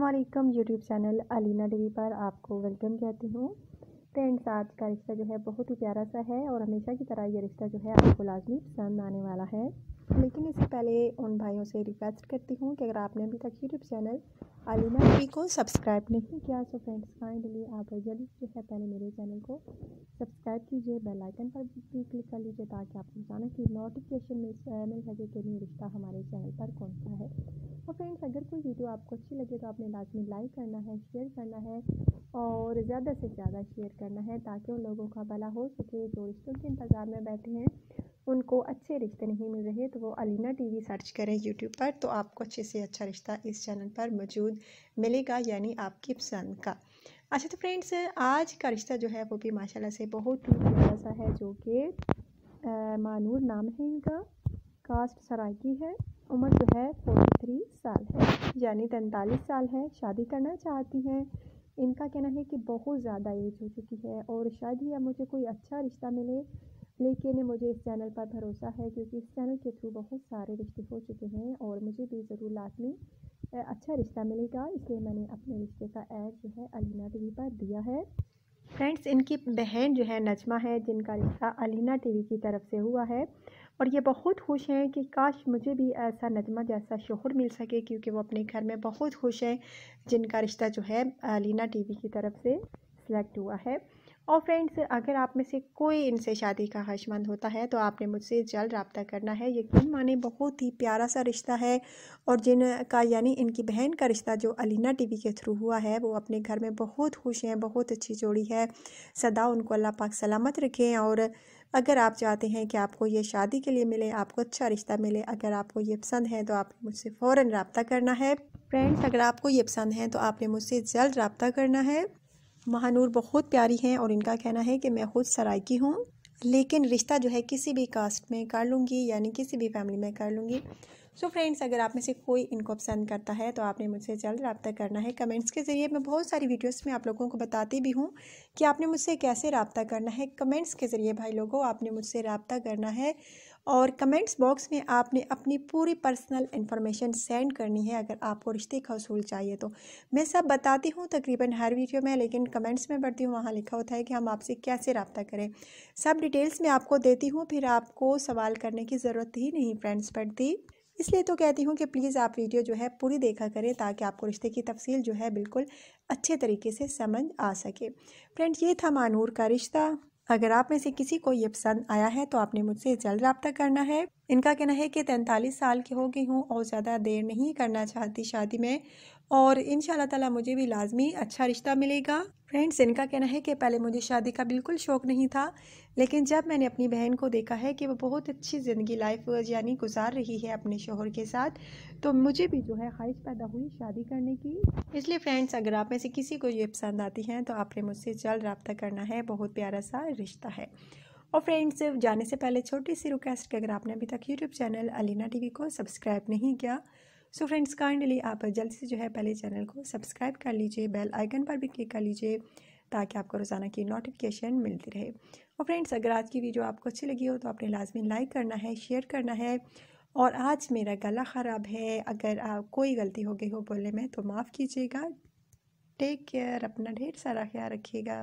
अस्सलामुअलैकुम YouTube channel Alina TV पर आपको वेलकम कहती हूँ। फ्रेंड्स, आज का रिश्ता जो है बहुत ही प्यारा सा है और हमेशा की तरह ये रिश्ता जो है आपको लाजमी पसंद आने वाला है। लेकिन इससे पहले उन भाइयों से रिक्वेस्ट करती हूँ कि अगर आपने अभी तक यूट्यूब चैनल अलीना टीवी को सब्सक्राइब नहीं किया तो फ्रेंड्स काइंडली आप जल्दी जो है पहले मेरे चैनल को सब्सक्राइब कीजिए, बेल आइकन पर भी क्लिक कर लीजिए ताकि आपको अचानक की नोटिफिकेशन मिल सके कि न्यू रिश्ता हमारे चैनल पर कौन सा है। और फ्रेंड्स, अगर कोई वीडियो आपको अच्छी लगे तो आपने लाजमी लाइक करना है, शेयर करना है और ज़्यादा से ज़्यादा शेयर करना है ताकि उन लोगों का भला हो सके जो रिश्तों के इंतज़ार में बैठे हैं, उनको अच्छे रिश्ते नहीं मिल रहे तो वो अलीना टीवी सर्च करें यूट्यूब पर, तो आपको अच्छे से अच्छा रिश्ता इस चैनल पर मौजूद मिलेगा, यानी आपकी पसंद का। अच्छा तो फ्रेंड्स, आज का रिश्ता जो है वो भी माशाल्लाह से बहुत ही प्यारा सा है, जो कि मानूर नाम है इनका, कास्ट सराइकी है, उम्र जो है 43 साल है यानी 43 साल है। शादी करना चाहती हैं। इनका कहना है कि बहुत ज़्यादा एज हो चुकी है और शायद ही अब मुझे कोई अच्छा रिश्ता मिले, लेकिन मुझे इस चैनल पर भरोसा है क्योंकि इस चैनल के थ्रू बहुत सारे रिश्ते हो चुके हैं और मुझे भी ज़रूर लाजमी अच्छा रिश्ता मिलेगा, इसलिए मैंने अपने रिश्ते का ऐड जो है अलीना टीवी पर दिया है। फ्रेंड्स, इनकी बहन जो है नजमा है, जिनका रिश्ता अलीना टीवी की तरफ से हुआ है और ये बहुत खुश हैं कि काश मुझे भी ऐसा नजमा जैसा शोहर मिल सके, क्योंकि वो अपने घर में बहुत खुश हैं जिनका रिश्ता जो है अलीना टीवी की तरफ से सिलेक्ट हुआ है। और फ्रेंड्स, अगर आप में से कोई इनसे शादी का ख्वाहिशमंद होता है तो आपने मुझसे जल्द रब्ता करना है। यकीन माने बहुत ही प्यारा सा रिश्ता है और जिनका यानी इनकी बहन का रिश्ता जो अलीना टीवी के थ्रू हुआ है वो अपने घर में बहुत खुश हैं, बहुत अच्छी जोड़ी है। सदा उनको अल्लाह पाक सलामत रखें। और अगर आप चाहते हैं कि आपको ये शादी के लिए मिले, आपको अच्छा रिश्ता मिले, अगर आपको ये पसंद है तो आपने मुझसे फ़ौरन रब्ता करना है। फ्रेंड्स, अगर आपको ये पसंद है तो आपने मुझसे जल्द रब्ता करना है। महानूर बहुत प्यारी हैं और इनका कहना है कि मैं खुद सराइकी हूँ, लेकिन रिश्ता जो है किसी भी कास्ट में कर लूँगी, यानी किसी भी फैमिली में कर लूँगी। सो फ्रेंड्स, अगर आप में से कोई इनको पसंद करता है तो आपने मुझसे जल्द रब्ता करना है कमेंट्स के ज़रिए। मैं बहुत सारी वीडियोस में आप लोगों को बताती भी हूँ कि आपने मुझसे कैसे रब्ता करना है। कमेंट्स के ज़रिए भाई लोगों आपने मुझसे रब्ता करना है और कमेंट्स बॉक्स में आपने अपनी पूरी पर्सनल इन्फॉर्मेशन सेंड करनी है। अगर आपको रिश्ते का उसूल चाहिए तो मैं सब बताती हूँ तकरीबन हर वीडियो में, लेकिन कमेंट्स में पढ़ती हूँ वहाँ लिखा होता है कि हम आपसे कैसे रब्ता करें। सब डिटेल्स में आपको देती हूँ, फिर आपको सवाल करने की ज़रूरत ही नहीं फ्रेंड्स पड़ती। इसलिए तो कहती हूँ कि प्लीज़ आप वीडियो जो है पूरी देखा करें ताकि आपको रिश्ते की तफसील जो है बिल्कुल अच्छे तरीके से समझ आ सके। फ्रेंड्स, ये था मानूर का रिश्ता। अगर आप में से किसी को ये पसंद आया है तो आपने मुझसे जल्द रब्ता करना है। इनका कहना है कि 43 साल की हो गई हूँ और ज़्यादा देर नहीं करना चाहती शादी में और इंशाल्लाह ताला मुझे भी लाजमी अच्छा रिश्ता मिलेगा। फ्रेंड्स, इनका कहना है कि पहले मुझे शादी का बिल्कुल शौक़ नहीं था, लेकिन जब मैंने अपनी बहन को देखा है कि वो बहुत अच्छी ज़िंदगी लाइफ यानी गुजार रही है अपने शोहर के साथ, तो मुझे भी जो है ख्वाहिश पैदा हुई शादी करने की। इसलिए फ्रेंड्स, अगर आप में से किसी को ये पसंद आती हैं तो आपने मुझसे जल्द रब्ता करना है। बहुत प्यारा सा रिश्ता है। और फ्रेंड्स, जाने से पहले छोटी सी रिक्वेस्ट कि अगर आपने अभी तक यूट्यूब चैनल अलीना टीवी को सब्सक्राइब नहीं किया सो फ्रेंड्स काइंडली आप जल्दी से जो है पहले चैनल को सब्सक्राइब कर लीजिए, बेल आइकन पर भी क्लिक कर लीजिए ताकि आपको रोज़ाना की नोटिफिकेशन मिलती रहे। और फ्रेंड्स, अगर आज की वीडियो आपको अच्छी लगी हो तो आपने लाजमी लाइक करना है, शेयर करना है। और आज मेरा गला ख़राब है, अगर आप कोई गलती हो गई हो बोलने में तो माफ़ कीजिएगा। टेक केयर, अपना ढेर सारा ख्याल रखिएगा।